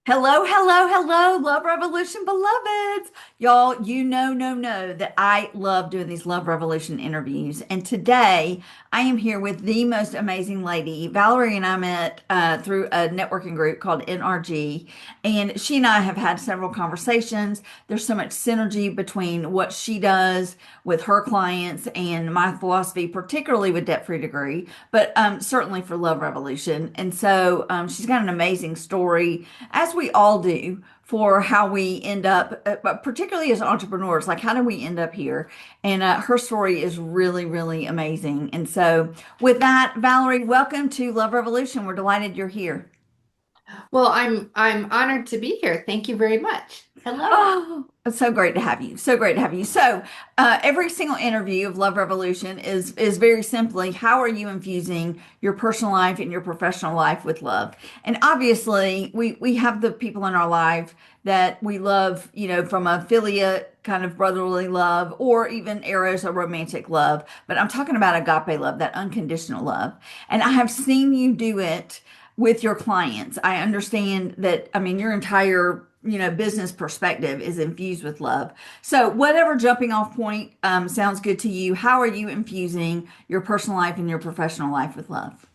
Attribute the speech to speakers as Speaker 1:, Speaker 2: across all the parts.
Speaker 1: Hello, hello, hello, Love Revolution beloveds. Y'all, know that I love doing these Love Revolution interviews. And today I am here with the most amazing lady. Valorie and I met through a networking group called NRG, and she and I have had several conversations. There's so much synergy between what she does with her clients and my philosophy, particularly with Debt Free Degree, but certainly for Love Revolution. And so she's got an amazing story, as we all do, for how we end up, but particularly as entrepreneurs, like how do we end up here? And her story is really, really amazing. And so, with that, Valorie, welcome to Love Revolution. We're delighted you're here.
Speaker 2: Well, I'm honored to be here. Thank you very much. Hello.
Speaker 1: Oh, it's so great to have you. So great to have you. So, every single interview of Love Revolution is very simply, how are you infusing your personal life and your professional life with love? And obviously, we have the people in our life that we love, from a philia kind of brotherly love, or even eros or romantic love. But I'm talking about agape love, that unconditional love. And I have seen you do it with your clients. I understand that, I mean, your entire business perspective is infused with love. So, whatever jumping off point sounds good to you, how are you infusing your personal life and your professional life with love?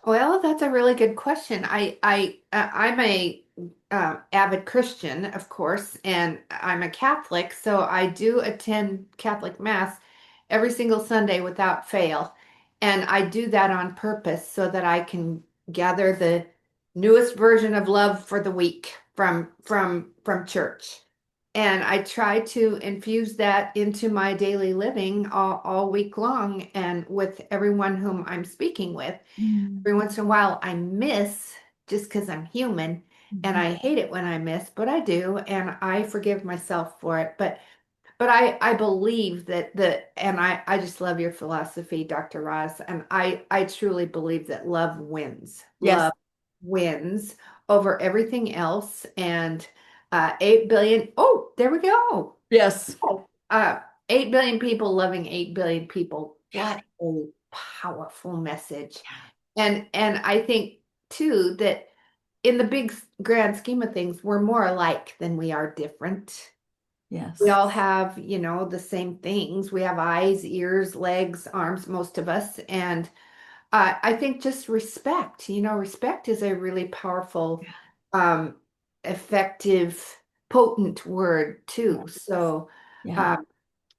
Speaker 2: Well, that's a really good question. I'm a avid Christian, of course, and I'm a Catholic, so I do attend Catholic Mass every single Sunday without fail. And I do that on purpose so that I can gather the newest version of love for the week from church. And I try to infuse that into my daily living all week long and with everyone whom I'm speaking with.
Speaker 1: Mm.
Speaker 2: Every once in a while, I miss just because I'm human and
Speaker 1: Mhm.
Speaker 2: I hate it when I miss, but I do, and I forgive myself for it. But I believe that and I just love your philosophy, Dr. Ross, and I truly believe that love wins.
Speaker 1: Yes,
Speaker 2: Love wins over everything else. And 8 billion, oh, there we go.
Speaker 1: yes.
Speaker 2: Oh, 8 billion people loving 8 billion people. What a powerful message. And I think too that in the big grand scheme of things, we're more alike than we are different. We
Speaker 1: Yes.
Speaker 2: all have, the same things. We have eyes, ears, legs, arms, most of us. And I think just respect, respect is a really powerful, um, effective, potent word too. So
Speaker 1: Yeah.
Speaker 2: um,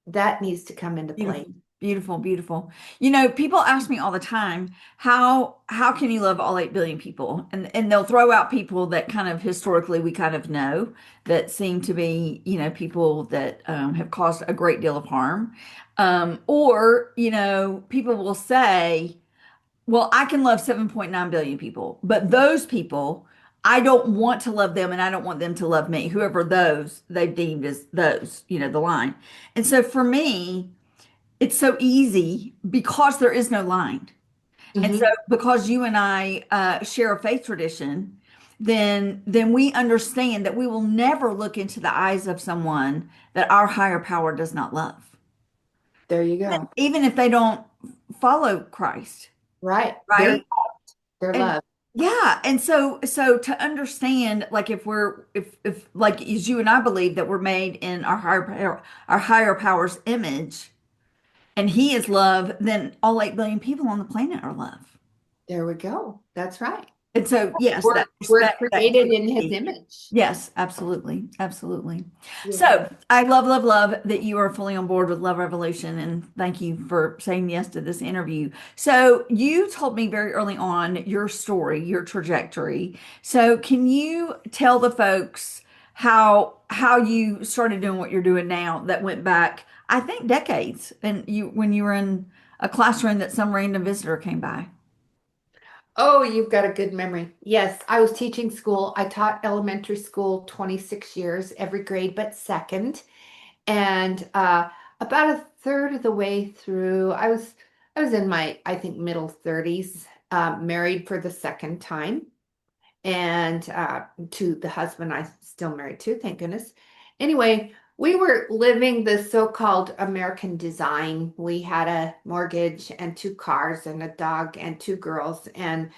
Speaker 2: that needs to come into play.
Speaker 1: Beautiful, beautiful, beautiful. People ask me all the time, how can you love all 8 billion people? And they'll throw out people that kind of historically we kind of know that seem to be, people that have caused a great deal of harm. Or, people will say, well, I can love 7.9 billion people, but those people, I don't want to love them and I don't want them to love me, whoever those they've deemed as those, the line. And so for me, it's so easy because there is no line. And so
Speaker 2: Mhm.
Speaker 1: because you and I share a faith tradition, then we understand that we will never look into the eyes of someone that our higher power does not love,
Speaker 2: There you go.
Speaker 1: even if they don't follow Christ,
Speaker 2: Right.
Speaker 1: right?
Speaker 2: They're
Speaker 1: And
Speaker 2: loved.
Speaker 1: yeah, and so to understand, like if we're if like as you and I believe that we're made in our higher power's image, and he is love, then all 8 billion people on the planet are love.
Speaker 2: There we go. That's right.
Speaker 1: And so, yes,
Speaker 2: We're
Speaker 1: that
Speaker 2: we're
Speaker 1: respect, that
Speaker 2: created in his
Speaker 1: humility.
Speaker 2: image.
Speaker 1: Yes, absolutely. Absolutely.
Speaker 2: Yeah.
Speaker 1: So I love, love, love that you are fully on board with Love Revolution. And thank you for saying yes to this interview. So you told me very early on your story, your trajectory. So can you tell the folks how you started doing what you're doing now that went back, I think, decades, and you when you were in a classroom that some random visitor came by?
Speaker 2: Oh, you've got a good memory. Yes, I was teaching school. I taught elementary school 26 years, every grade but second. And about a third of the way through, I was in my, I think, middle 30s, married for the second time. And to the husband I still married to, thank goodness. Anyway, we were living the so-called American design. We had a mortgage and two cars and a dog and two girls. And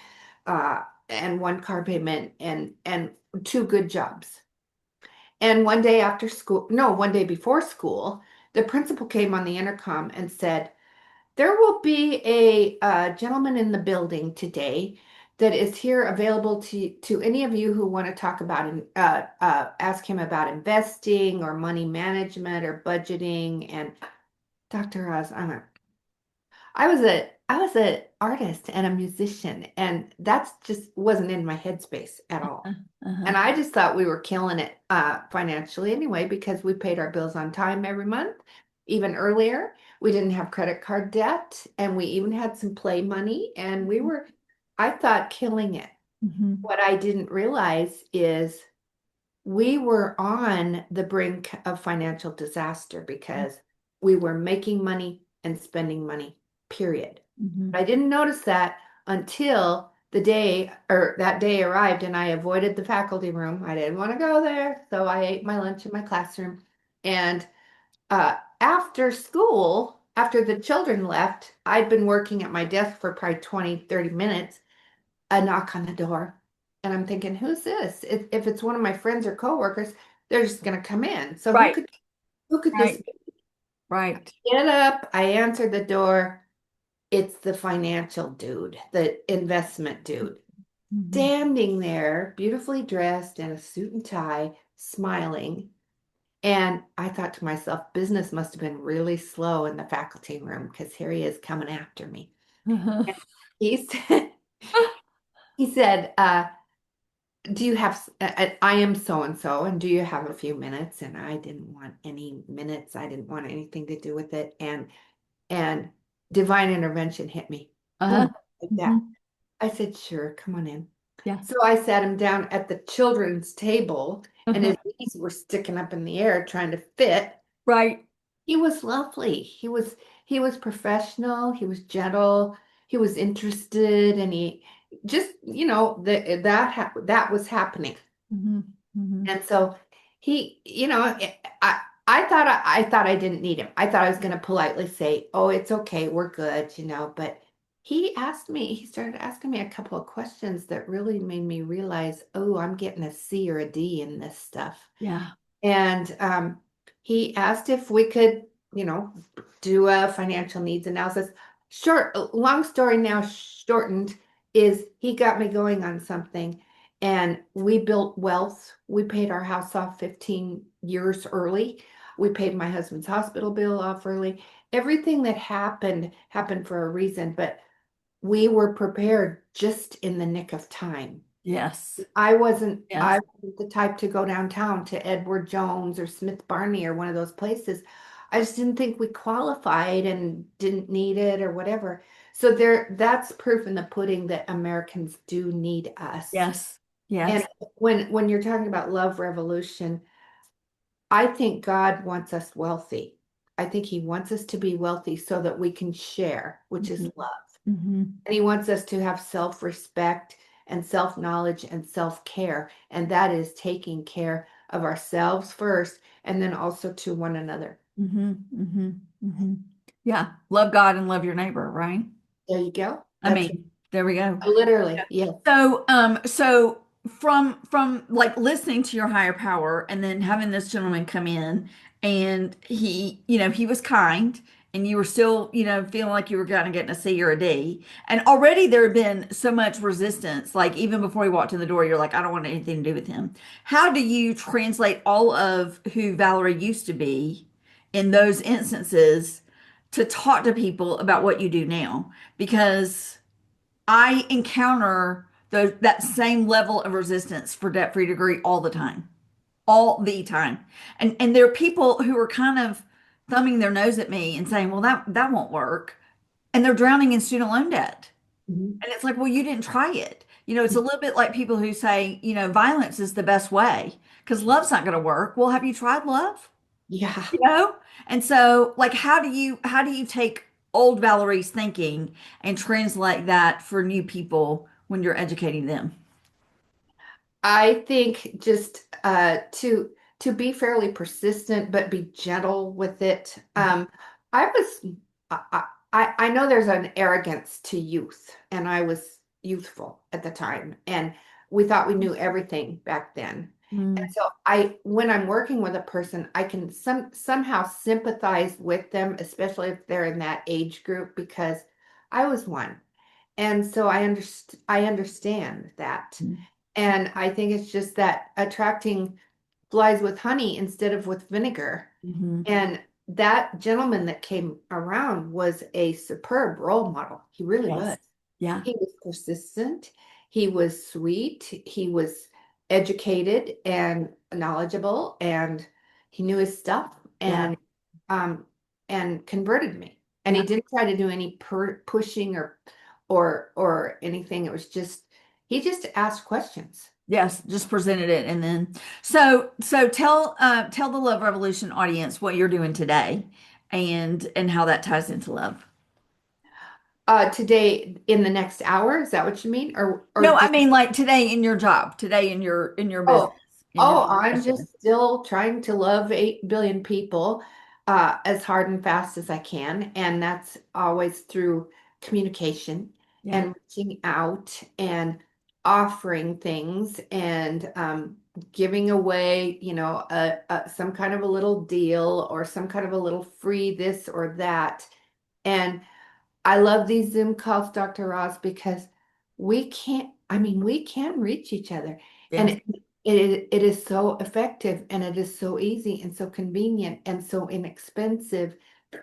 Speaker 2: and one car payment and two good jobs. And one day after school, no, one day before school, the principal came on the intercom and said, there will be a gentleman in the building today that is here available to any of you who want to talk about and ask him about investing or money management or budgeting. And Dr. Oz, I was a artist and a musician, and that's just wasn't in my headspace at all.
Speaker 1: Uh-huh.
Speaker 2: And I just thought we were killing it financially anyway because we paid our bills on time every month, even earlier. We didn't have credit card debt, and we even had some play money, and I thought, killing it.
Speaker 1: Mhm.
Speaker 2: What I didn't realize is we were on the brink of financial disaster because we were making money and spending money, period.
Speaker 1: Mhm.
Speaker 2: I didn't notice that until the day or that day arrived and I avoided the faculty room. I didn't want to go there, so I ate my lunch in my classroom. And after school, after the children left, I'd been working at my desk for probably 20, 30 minutes, a knock on the door. And I'm thinking, who's this? If it's one of my friends or coworkers, they're just going to come in. So
Speaker 1: Right,
Speaker 2: who could this
Speaker 1: right,
Speaker 2: be?
Speaker 1: right.
Speaker 2: Get up. I answered the door. It's the financial dude, the investment dude,
Speaker 1: Mhm.
Speaker 2: standing there, beautifully dressed in a suit and tie, smiling. And I thought to myself, business must have been really slow in the faculty room because here he is coming after me.
Speaker 1: Uh-huh.
Speaker 2: And he said, he said, do you have, I am so and so, and do you have a few minutes? And I didn't want any minutes. I didn't want anything to do with it. And divine intervention hit me.
Speaker 1: Uh-huh.
Speaker 2: Boom, like that.
Speaker 1: Mhm.
Speaker 2: I said, sure, come on in.
Speaker 1: Yeah.
Speaker 2: So I sat him down at the children's table, and
Speaker 1: Uh-huh.
Speaker 2: his knees were sticking up in the air trying to fit.
Speaker 1: Right.
Speaker 2: He was lovely. He was professional, he was gentle, he was interested, and he just, that was happening.
Speaker 1: Mhm. Mhm.
Speaker 2: And so I thought I didn't need him. I thought I was going to politely say, "Oh, it's okay, we're good," but he started asking me a couple of questions that really made me realize, "Oh, I'm getting a C or a D in this stuff."
Speaker 1: Yeah.
Speaker 2: And he asked if we could, do a financial needs analysis. Short, long story now shortened is he got me going on something and we built wealth. We paid our house off 15 years early. We paid my husband's hospital bill off early. Everything that happened for a reason, but we were prepared just in the nick of time.
Speaker 1: Yes.
Speaker 2: I
Speaker 1: Yes.
Speaker 2: wasn't the type to go downtown to Edward Jones or Smith Barney or one of those places. I just didn't think we qualified and didn't need it or whatever. So that's proof in the pudding that Americans do need us.
Speaker 1: Yes. Yes.
Speaker 2: And when you're talking about love revolution, I think God wants us wealthy. I think he wants us to be wealthy so that we can share, which is
Speaker 1: Mhm.
Speaker 2: love.
Speaker 1: Mhm.
Speaker 2: And he wants us to have self-respect and self-knowledge and self-care. And that is taking care of ourselves first and then also to one another.
Speaker 1: Mhm. Mhm. Mhm. Yeah. Love God and love your neighbor, right?
Speaker 2: There you go.
Speaker 1: I
Speaker 2: That's
Speaker 1: mean, there we go.
Speaker 2: literally, yes.
Speaker 1: So from like listening to your higher power and then having this gentleman come in and he was kind and you were still, feeling like you were gonna get a C or a D. And already there had been so much resistance, like even before he walked in the door, you're like, I don't want anything to do with him. How do you translate all of who Valorie used to be in those instances to talk to people about what you do now? Because I encounter that same level of resistance for debt-free degree all the time. And there are people who are kind of thumbing their nose at me and saying, well, that won't work. And they're drowning in student loan debt.
Speaker 2: Mhm.
Speaker 1: And it's like, well, you didn't try it. It's a little bit like people who say, violence is the best way because love's not going to work. Well, have you tried love?
Speaker 2: Yeah.
Speaker 1: you know and so like how do you take old Valerie's thinking and translate that for new people when you're educating them?
Speaker 2: I think just to be fairly persistent but be gentle with it. I was I know there's an arrogance to youth, and I was youthful at the time, and we thought we knew everything back then. And
Speaker 1: Mm,
Speaker 2: so when I'm working with a person, I can somehow sympathize with them, especially if they're in that age group, because I was one. And so I understand that.
Speaker 1: mm,
Speaker 2: And I think it's just that attracting flies with honey instead of with vinegar.
Speaker 1: mhm.
Speaker 2: And that gentleman that came around was a superb role model. He really was.
Speaker 1: Yes. Yeah.
Speaker 2: He was persistent. He was sweet. He was educated and knowledgeable, and he knew his stuff,
Speaker 1: Yeah.
Speaker 2: um and converted me. And he
Speaker 1: Yeah.
Speaker 2: didn't try to do any pushing or anything. It was just he just asked questions.
Speaker 1: Yes. Just presented it, and then so tell the Love Revolution audience what you're doing today, and how that ties into love.
Speaker 2: Today in the next hour, is that what you mean? Or
Speaker 1: No, I
Speaker 2: just
Speaker 1: mean like today in your job, today in your business,
Speaker 2: oh,
Speaker 1: in your
Speaker 2: I'm
Speaker 1: profession.
Speaker 2: just still trying to love 8 billion people as hard and fast as I can. And that's always through communication
Speaker 1: Yeah.
Speaker 2: and reaching out and offering things and giving away, some kind of a little deal or some kind of a little free this or that. And I love these Zoom calls, Dr. Ross, because we can reach each other. And
Speaker 1: Yes.
Speaker 2: it is so effective, and it is so easy and so convenient and so inexpensive.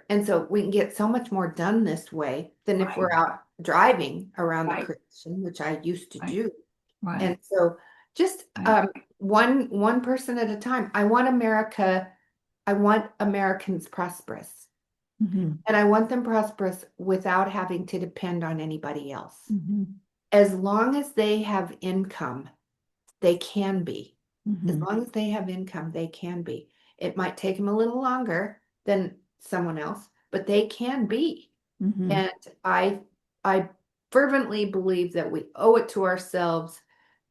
Speaker 2: And so we can get so much more done this way than if
Speaker 1: Right.
Speaker 2: we're out driving around the
Speaker 1: Right.
Speaker 2: creation, which I used to
Speaker 1: Right.
Speaker 2: do.
Speaker 1: Right.
Speaker 2: And so just
Speaker 1: Right.
Speaker 2: one person at a time. I want Americans prosperous.
Speaker 1: Hmm.
Speaker 2: And I want them prosperous without having to depend on anybody else.
Speaker 1: Hmm.
Speaker 2: As long as they have income, they can be. As
Speaker 1: Hmm.
Speaker 2: long as they have income, they can be. It might take them a little longer than someone else, but they can be.
Speaker 1: Hmm.
Speaker 2: And I fervently believe that we owe it to ourselves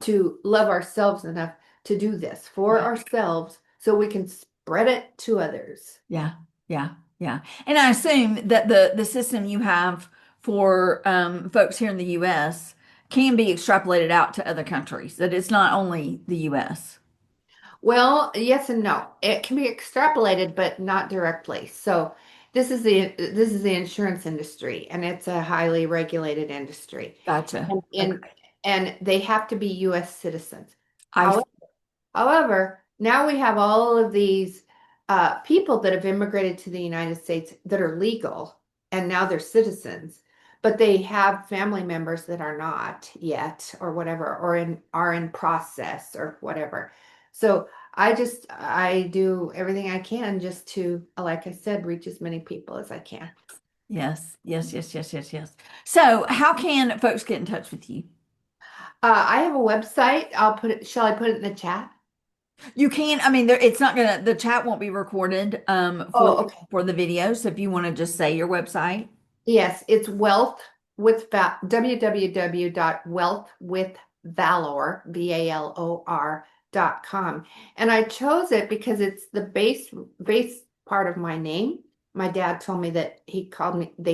Speaker 2: to love ourselves enough to do this for
Speaker 1: Yeah.
Speaker 2: ourselves so we can spread it to others.
Speaker 1: Yeah. Yeah. Yeah. And I assume that the system you have for folks here in the U.S. can be extrapolated out to other countries, that it's not only the U.S.
Speaker 2: Well, yes and no. It can be extrapolated, but not directly. So this is the insurance industry, and it's a highly regulated industry.
Speaker 1: Gotcha.
Speaker 2: And and,
Speaker 1: Okay.
Speaker 2: and they have to be US citizens.
Speaker 1: I
Speaker 2: However, now we have all of these people that have immigrated to the United States that are legal, and now they're citizens, but they have family members that are not yet, or whatever, or are in process or whatever. So I do everything I can just to, like I said, reach as many people as I can.
Speaker 1: Yes. Yes. Yes. Yes. Yes. Yes. So how can folks get in touch with you?
Speaker 2: I have a website. Shall I put it in the chat?
Speaker 1: You can, I mean, it's not gonna, the chat won't be recorded
Speaker 2: Oh, okay.
Speaker 1: for the video. So if you want to just say your website.
Speaker 2: Yes, it's wealth with www.wealthwithvalor, VALOR.com. And I chose it because it's the base part of my name. My dad told me that they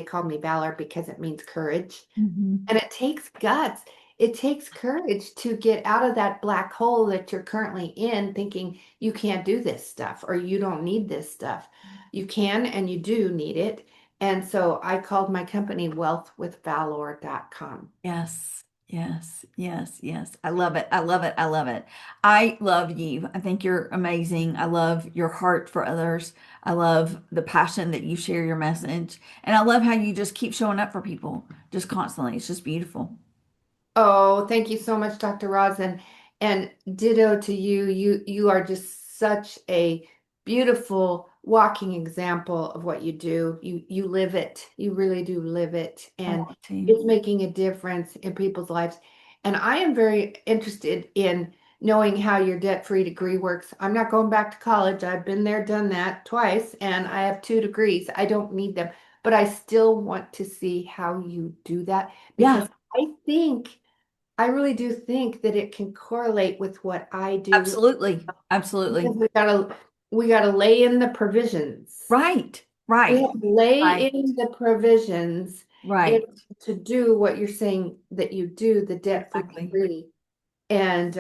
Speaker 2: called me Valor because it means courage.
Speaker 1: Mhm.
Speaker 2: And it takes guts. It takes courage to get out of that black hole that you're currently in, thinking you can't do this stuff or you don't need this stuff. You can and you do need it. And so I called my company wealthwithvalor.com.
Speaker 1: Yes, yes, yes, yes. I love it. I love it. I love it. I love you. I think you're amazing. I love your heart for others. I love the passion that you share your message. And I love how you just keep showing up for people just constantly. It's just beautiful.
Speaker 2: Oh, thank you so much, Dr. Roz, and ditto to you. You are just such a beautiful walking example of what you do. You live it. You really do live it,
Speaker 1: I
Speaker 2: and
Speaker 1: want to.
Speaker 2: it's making a difference in people's lives. And I am very interested in knowing how your debt-free degree works. I'm not going back to college. I've been there, done that twice, and I have 2 degrees. I don't need them, but I still want to see how you do that
Speaker 1: Yeah,
Speaker 2: because I really do think that it can correlate with what I do
Speaker 1: absolutely.
Speaker 2: because
Speaker 1: Absolutely.
Speaker 2: we gotta lay in the provisions.
Speaker 1: Right,
Speaker 2: We
Speaker 1: right,
Speaker 2: have to lay
Speaker 1: right.
Speaker 2: in the provisions
Speaker 1: Right.
Speaker 2: in to do what you're saying that you do, the debt-free
Speaker 1: Exactly.
Speaker 2: degree. And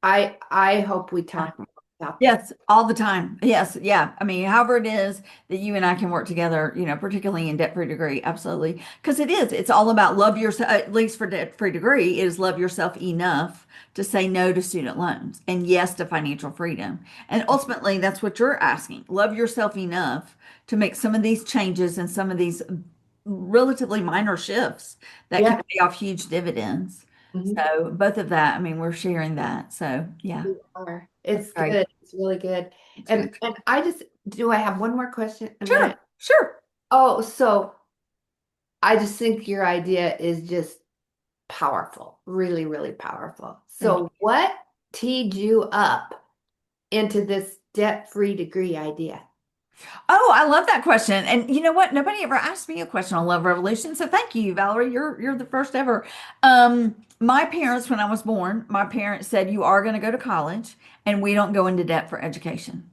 Speaker 2: I hope we talk more about this.
Speaker 1: Yes, all the time. Yes, yeah. I mean, however it is that you and I can work together, particularly in debt-free degree, absolutely. Because it is. It's all about love yourself, at least for debt-free degree, is love yourself enough to say no to student loans and yes to financial freedom. And ultimately, that's what you're asking. Love yourself enough to make some of these changes and some of these relatively minor shifts that can
Speaker 2: Yeah.
Speaker 1: pay off huge dividends.
Speaker 2: Mhm.
Speaker 1: So both of that, I mean, we're sharing that. So yeah,
Speaker 2: We are.
Speaker 1: that's
Speaker 2: It's
Speaker 1: great.
Speaker 2: good. It's really good.
Speaker 1: That's
Speaker 2: And
Speaker 1: good.
Speaker 2: and I just do I have one more question and then
Speaker 1: Sure, sure.
Speaker 2: so I just think your idea is just powerful, really, really powerful.
Speaker 1: Thank you.
Speaker 2: So what teed you up into this debt-free degree idea?
Speaker 1: Oh, I love that question. And you know what? Nobody ever asked me a question on Love Revolution. So thank you, Valerie. You're the first ever. My parents, when I was born, my parents said you are going to go to college and we don't go into debt for education.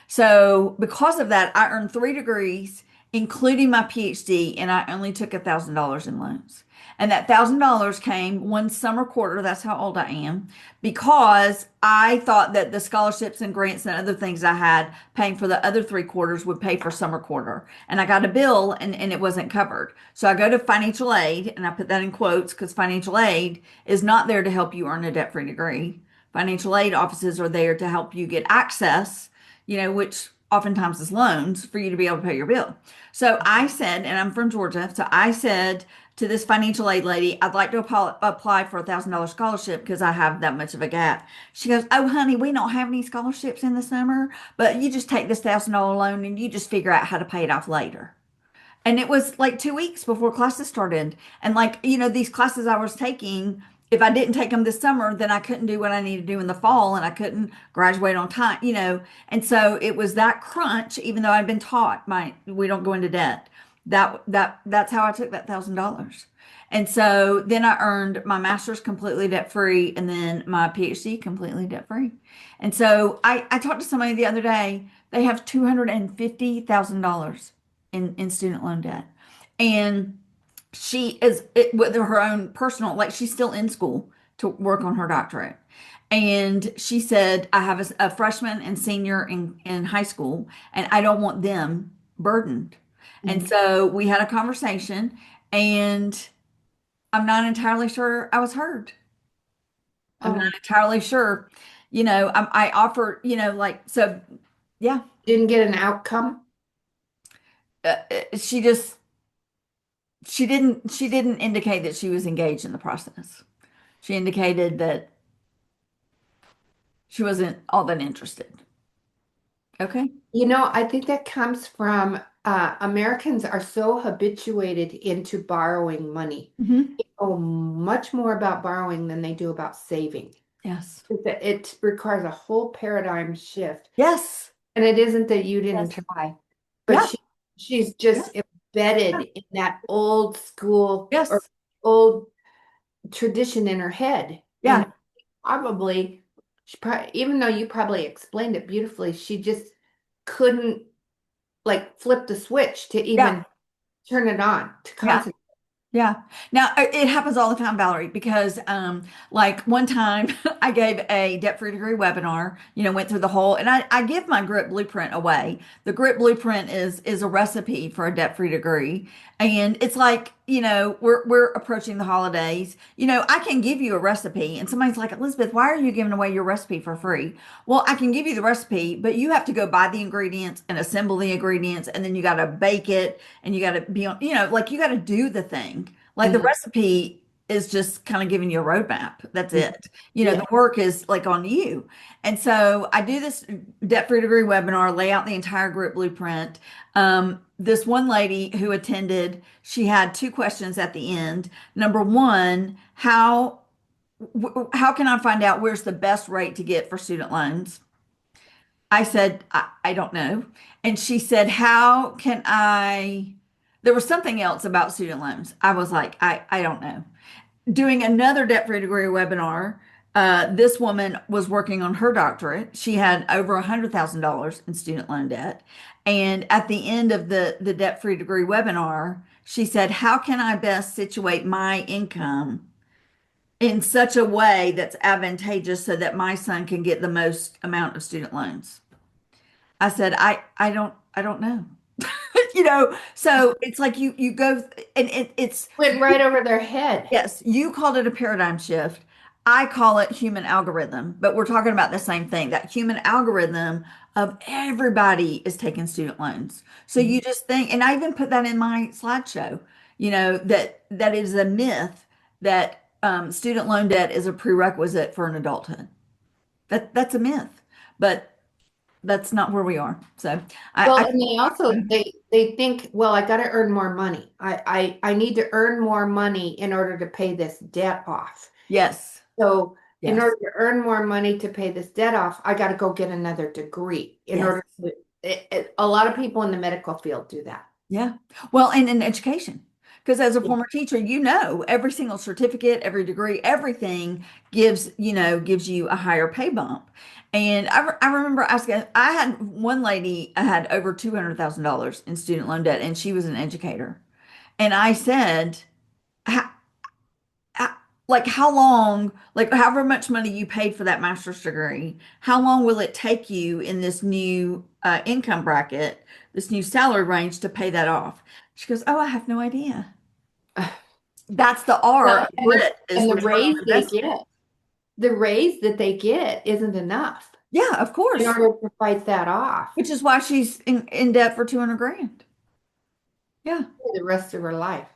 Speaker 1: So because of that, I earned 3 degrees, including my PhD, and I only took $1,000 in loans. And that $1,000 came one summer quarter. That's how old I am, because I thought that the scholarships and grants and other things I had paying for the other 3 quarters would pay for summer quarter. And I got a bill and it wasn't covered. So I go to financial aid, and I put that in quotes because financial aid is not there to help you earn a debt-free degree. Financial aid offices are there to help you get access, which oftentimes is loans for you to be able to pay your bill. So I said, and I'm from Georgia, so I said to this financial aid lady, I'd like to apply for $1,000 scholarship because I have that much of a gap. She goes, "Oh, honey, we don't have any scholarships in the summer, but you just take this $1,000 loan and you just figure out how to pay it off later." And it was like 2 weeks before classes started. And like, these classes I was taking, if I didn't take them this summer, then I couldn't do what I needed to do in the fall and I couldn't graduate on time. And so it was that crunch, even though I'd been taught we don't go into debt. That's how I took that $1,000. And so then I earned my master's completely debt free and then my PhD completely debt free. And so I talked to somebody the other day, they have $250,000 in student loan debt. And she is with her own personal, like she's still in school to work on her doctorate. And she said, I have a freshman and senior in high school, and I don't want them burdened. And
Speaker 2: Mhm.
Speaker 1: so we had a conversation, and I'm not entirely sure I was heard. I'm not
Speaker 2: Oh,
Speaker 1: entirely sure. I offer, like, so yeah,
Speaker 2: didn't get an outcome?
Speaker 1: she just, she didn't indicate that she was engaged in the process. She indicated that she wasn't all that interested. Okay.
Speaker 2: I think that comes from Americans are so habituated into borrowing money.
Speaker 1: Hmm.
Speaker 2: They know much more about borrowing than they do about saving.
Speaker 1: Yes.
Speaker 2: It requires a whole paradigm shift.
Speaker 1: Yes.
Speaker 2: And it isn't that you didn't
Speaker 1: Yes.
Speaker 2: try, but
Speaker 1: Yeah.
Speaker 2: she's
Speaker 1: Yeah.
Speaker 2: just
Speaker 1: Yeah.
Speaker 2: embedded in that old school or
Speaker 1: Yes.
Speaker 2: old tradition in her head. And
Speaker 1: Yeah.
Speaker 2: probably, even though you probably explained it beautifully, she just couldn't like flip the switch to
Speaker 1: Yeah.
Speaker 2: even turn it on to
Speaker 1: Yeah.
Speaker 2: concentrate.
Speaker 1: Yeah. Now it happens all the time, Valerie, because like one time I gave a debt-free degree webinar, went through the whole, and I give my grit blueprint away. The grit blueprint is a recipe for a debt-free degree. And it's like, we're approaching the holidays. I can give you a recipe and somebody's like, "Elizabeth, why are you giving away your recipe for free?" Well, I can give you the recipe, but you have to go buy the ingredients and assemble the ingredients, and then you got to bake it and you got to be on, like you got to do the thing. Like the
Speaker 2: Mhm.
Speaker 1: recipe is just kind of giving you a roadmap. That's
Speaker 2: Mhm.
Speaker 1: it.
Speaker 2: Yeah.
Speaker 1: The work is like on you. And so I do this debt-free degree webinar, lay out the entire group blueprint. This one lady who attended, she had 2 questions at the end. Number one, how can I find out where's the best rate to get for student loans? I said, I don't know. And she said, how can I? There was something else about student loans. I was like, I don't know. Doing another debt-free degree webinar, this woman was working on her doctorate. She had over $100,000 in student loan debt. And at the end of the debt-free degree webinar, She said, how can I best situate my income in such a way that's advantageous so that my son can get the most amount of student loans? I said, I don't know. So it's like you go and it's
Speaker 2: Went right over their head.
Speaker 1: yes, you called it a paradigm shift. I call it human algorithm, but we're talking about the same thing. That human algorithm of everybody is taking student loans. So you just think, and I even put that in my slideshow, that is a myth that student loan debt is a prerequisite for an adulthood. That's a myth, but that's not where we are. So I
Speaker 2: Well, and they also they think, well, I got to earn more money. I need to earn more money in order to pay this debt off.
Speaker 1: yes,
Speaker 2: So in
Speaker 1: yes,
Speaker 2: order to earn more money to pay this debt off, I got to go get another degree in
Speaker 1: yes.
Speaker 2: order to, a lot of people in the medical field do that.
Speaker 1: Yeah. Well, and in education, because as a
Speaker 2: Yeah.
Speaker 1: former teacher, every single certificate, every degree, everything gives you a higher pay bump. And I remember asking, I had one lady, I had over $200,000 in student loan debt, and she was an educator. And I said, "How- how- like how long, like however much money you paid for that master's degree, how long will it take you in this new income bracket, this new salary range to pay that off?" She goes, "Oh, I have no idea." That's the R
Speaker 2: Well,
Speaker 1: of grit is
Speaker 2: and the
Speaker 1: return on
Speaker 2: raise they
Speaker 1: investment.
Speaker 2: get, the raise that they get isn't enough
Speaker 1: Yeah, of
Speaker 2: in
Speaker 1: course.
Speaker 2: order to fight that off
Speaker 1: Which is why she's in debt for 200 grand. Yeah.
Speaker 2: for the rest of her life.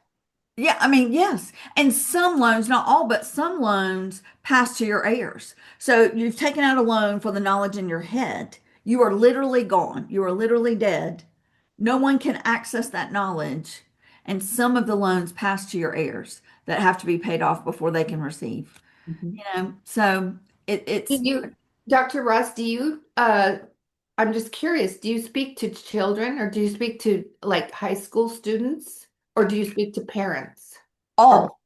Speaker 1: Yeah, I mean, yes. And some loans, not all, but some loans pass to your heirs. So you've taken out a loan for the knowledge in your head. You are literally gone. You are literally dead. No one can access that knowledge. And some of the loans pass to your heirs that have to be paid off before they can receive.
Speaker 2: Mhm.
Speaker 1: So
Speaker 2: Do
Speaker 1: it's
Speaker 2: you, Dr. Russ, do you, I'm just curious, do you speak to children or do you speak to like high school students or do you speak to parents or
Speaker 1: all.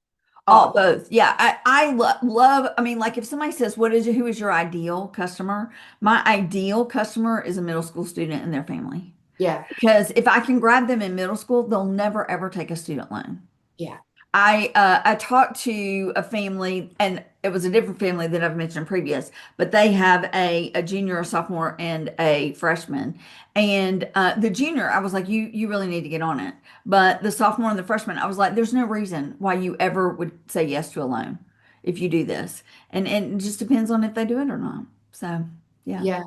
Speaker 1: All
Speaker 2: all?
Speaker 1: both. Yeah. I love, I mean, like if somebody says, who is your ideal customer? My ideal customer is a middle school student and their family.
Speaker 2: Yeah,
Speaker 1: Because if I can grab them in middle school, they'll never ever take a student loan.
Speaker 2: yeah,
Speaker 1: I talked to a family, and it was a different family that I've mentioned previous, but they have a junior, a sophomore, and a freshman. And the junior, I was like, you really need to get on it. But the sophomore and the freshman, I was like, there's no reason why you ever would say yes to a loan if you do this. And it just depends on if they do it or not. So yeah.
Speaker 2: yeah.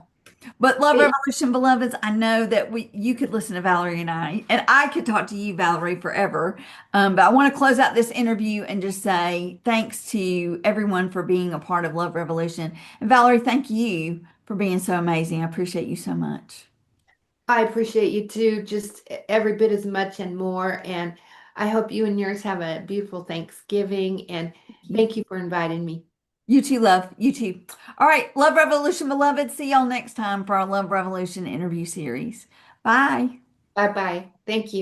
Speaker 1: But Love
Speaker 2: It-
Speaker 1: Revolution beloveds, I know that you could listen to Valorie and I could talk to you, Valorie, forever. But I want to close out this interview and just say thanks to everyone for being a part of Love Revolution. And Valorie, thank you for being so amazing. I appreciate you so much.
Speaker 2: I appreciate you too, just every bit as much and more. And I hope you and yours have a beautiful Thanksgiving. And
Speaker 1: Thank you.
Speaker 2: thank you for inviting me.
Speaker 1: You too, love. You too. All right, Love Revolution beloveds. See y'all next time for our Love Revolution interview series. Bye.
Speaker 2: Bye bye. Thank you.